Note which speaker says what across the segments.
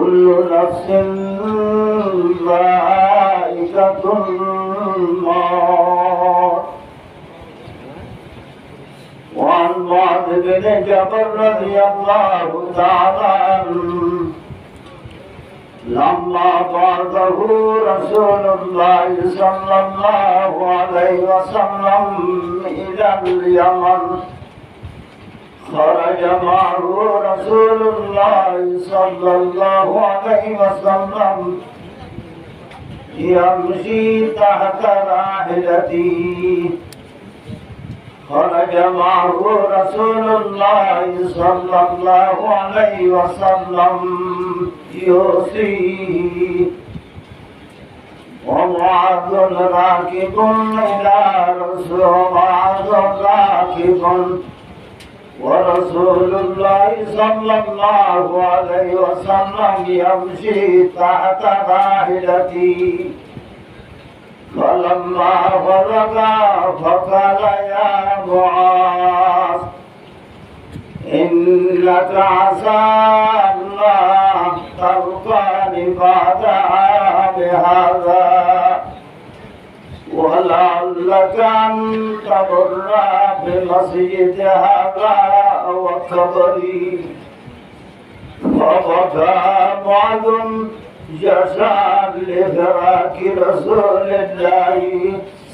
Speaker 1: كل نفس ذائقة الموت. وعن معاذ بن جبل رضي الله تعالى عنه لما بعثه رسول الله صلى الله عليه وسلم إلى اليمن خرج معه رسول الله صلى الله عليه وسلم يمشي تحت راحلته. خرج معه رسول الله صلى الله عليه وسلم يوصيه ومعاذ راكب إلى معاذ راكب ورسول الله صلى الله عليه وسلم يمشي تحت راحلته. فلما فرغ فقال يا معاذ إنك عسى الله تلقاني بعد عام هذا ولعلك أن تمر بمسجد هذا وقبري. فبكى معاذ جزاء لفراق رسول الله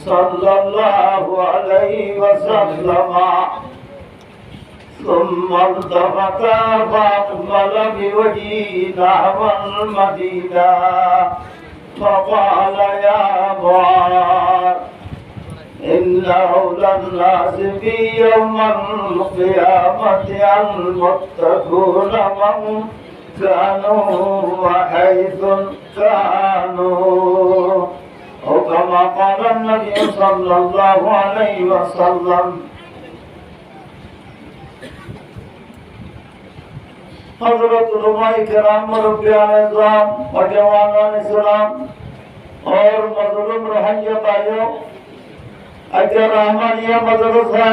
Speaker 1: صلى الله عليه وسلم. ثم التفت فأقبل بوجهه نحو المدينة فقال يا معاذ إن أولى الناس في يوم القيامة المتقون من كانوا وحيث كانوا أو كما قال النبي صلى الله عليه وسلم. حضرت علماء کرام مربیان نظام نوجوانان اسلام اور مظلوم روحانیہ بھائیوں اجر رحمانیہ مدرسہ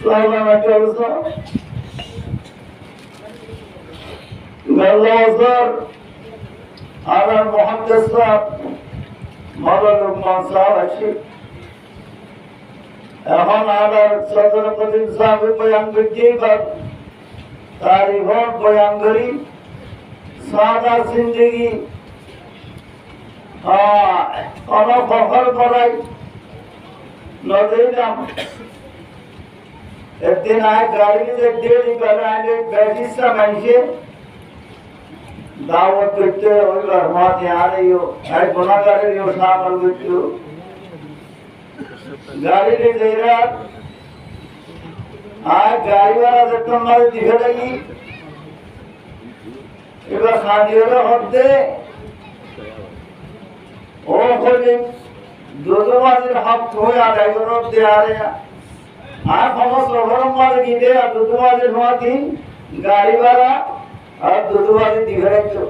Speaker 1: سالانہ جلسہ گلوزر আলার মুহাদ্দিস সাহেব মাওলানা সাহেব আছে এখন আলার সদর প্রধান সাহেব বয়ান করতে तारीफ बयान करी सादा जिंदगी फखर कराई नदीलाम एक दिन आए गाड़ी से डेढ़ कराने बैठिसा मनसे दावत करते और रहमत आ रही हो आई गुनाहगार हो शामिल करते गाड़ी ले दे रहा आज गाड़ी वाला देखो हमारे दिखे लगी इधर खादियों का होते ओ खोले दो वाले हाथ धोए आ रहे हैं रोड दे आ रहे हैं आज हम सोहरम वाले गिरे अब दो वाले हुआ थी गाड़ी वाला अब दो वाले दिखे रहे तो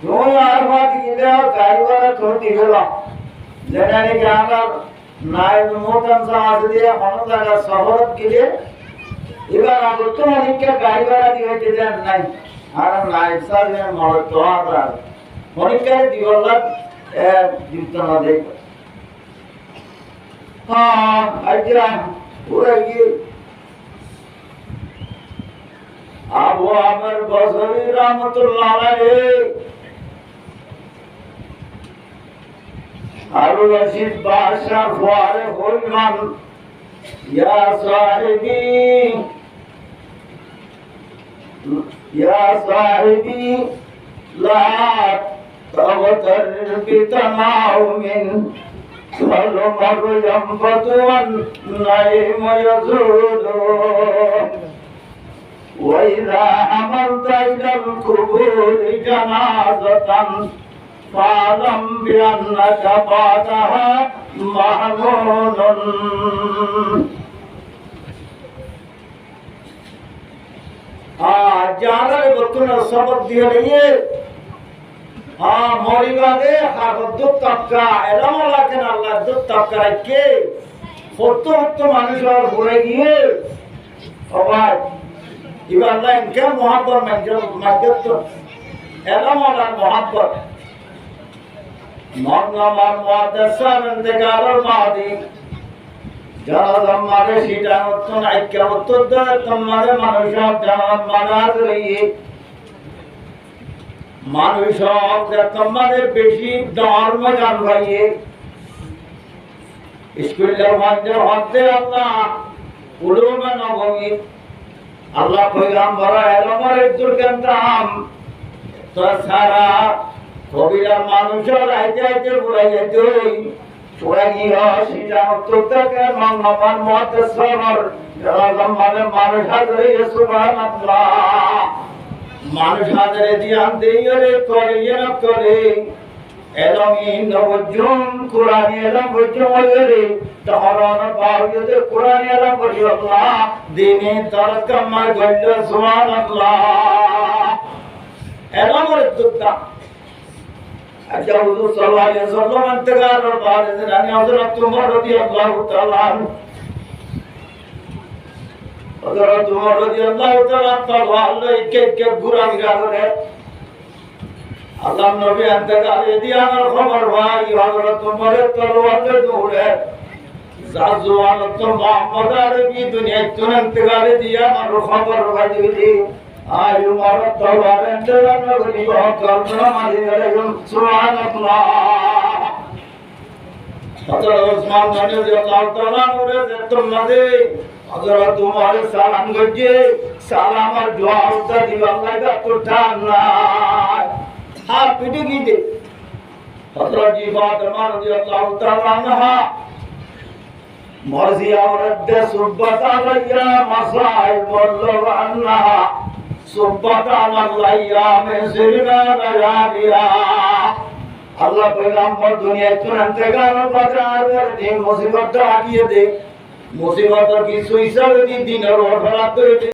Speaker 1: दो यार हुआ थी गिरे और गाड़ी वाला थोड़ा दिखे ला जनाने के आगे नायब मोटन समाज दिया मनोदागा शहरत गिरे এবার আগতো অনেককে গাড়ি ভাড়া দিয়ে দিলেন নাই আর নাইট সার্ভিস মর তো আর অনেককে দিওলা দিত না দেখ হ্যাঁ আজরা পুরো গিয়ে আবু আমর বসরি রহমাতুল্লাহ আলাইহি আরো রশিদ বাদশা ফুয়ারে হলমান ইয়া সাহিবি লা তাওতার বিতামাউমিন ফলো মারয়াম ফাতুয়ান নাইম ইয়াজুদু ওয়া ইযা আমালতা ইলাল কুবুরি জানাজাতান ফালাম বিআন্নাকা বাদাহা মাহমুনুন जाना बतून सबक दिया नहीं है मरिबा दे दुख तबका एलाम लाखेन अल्लाह दुख तबका रखे फतो फतो मानुष और घुरे गए এবার আল্লাহ ইনকে মোহাব্বত মাইকে তো এলাম আল্লাহ মোহাব্বত মরনামার মুআদ্দাসান ইন্তেকালের মাদি যারা জম্মারে সেটা উত্তর আইক্যা উত্তর দেয় তোমারে মানুষ জানান মানাজ রইয়ে মানুষ তোমাদের বেশি ধর্ম জান ভাইয়ে স্কুলের মধ্যে হতে আল্লাহ উলুমে নববী আল্লাহ পয়গম্বর এলমের দুর্গন্ধাম তো সারা কবিরার মানুষের আইতে আইতে বুড়াইয়া তুই চুড়াইয়া সেটা উত্তরটাকে মঙ্গমান মুআদ্দাসান মানে মানুষ হাজরে সুবহানাল্লাহ মানুষ হাজারে দিয়ান দেইরে করে ইয়া করে এলমি নবজুম কুরআন এলম বজুমরে তহরান পাওয়তে কুরআন এলম বজুল্লাহ দিনে তরকমা গল্ল সুবহানাল্লাহ এলমর দুত্তা আচ্ছা হুজুর সাল্লাল্লাহু আলাইহি ওয়াসাল্লাম ইন্তেকালের পরে জানি হযরত উমর রাদিয়াল্লাহু তাআলা হযরত উমর রাদিয়াল্লাহু তাআলা আল্লাহ কে ঘুরাঘুরা করে আল্লাহ নবী ইন্তেকালে দিয়ার খবর ভাই হযরত উমরের তরবারে দৌড়ে জাজওয়ান তো মুহাম্মদ আরবি দুনিয়া তুন ইন্তেকালে দিয়ার খবর ভাই দিলি আয় উমর তরবারে ইন্তেকালে করি কলমা মারিয়ে সুবহানাল্লাহ হযরত ওসমান রাদিয়াল্লাহু তাআলা করে তোমাদের হযরত উমর সালাম গজে সালাম আর জবাবটা দিবা লাগা তো ঠান্ডা আর পিটে গিয়ে হযরত ফাতেমা রাদিয়াল্লাহু তাআলা আনহা মরজিয়া ওরদ্দে সুবহাতা আলাইয়া মাসাই বলল আন্নাহা সুবহাতা আলাইয়া মেসিরনা রাদিয়া আল্লাহ পয়গম্বর দুনিয়ায় চূড়ান্তে গান বাজার দিন মুসিবতটা আগিয়ে দে মুসিবত কিছু হিসাবে দিনের ওপর